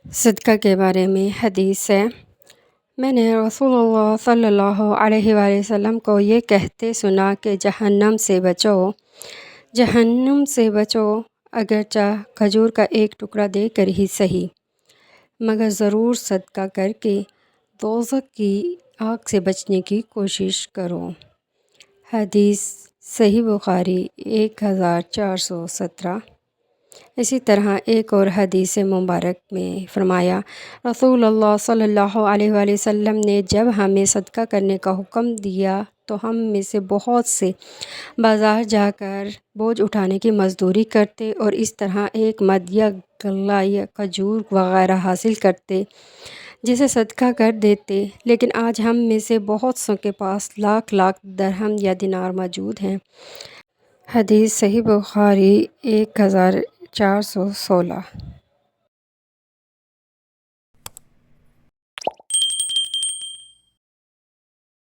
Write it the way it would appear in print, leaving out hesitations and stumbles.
صدقہ کے بارے میں حدیث ہے، میں نے رسول اللہ صلی اللہ علیہ وآلہ وسلم کو یہ کہتے سنا کہ جہنم سے بچو اگرچہ کھجور کا ایک ٹکڑا دے کر ہی صحیح، مگر ضرور صدقہ کر کے دوزخ کی آگ سے بچنے کی کوشش کرو۔ حدیث صحیح بخاری 1417۔ اسی طرح ایک اور حدیث مبارک میں فرمایا، رسول اللہ صلی اللہ علیہ وآلہ وسلم نے جب ہمیں صدقہ کرنے کا حکم دیا تو ہم میں سے بہت سے بازار جا کر بوجھ اٹھانے کی مزدوری کرتے اور اس طرح ایک مد یا غلہ یا کھجور وغیرہ حاصل کرتے جسے صدقہ کر دیتے، لیکن آج ہم میں سے بہت سو کے پاس لاکھ لاکھ درہم یا دینار موجود ہیں۔ حدیث صحیح بخاری 1416۔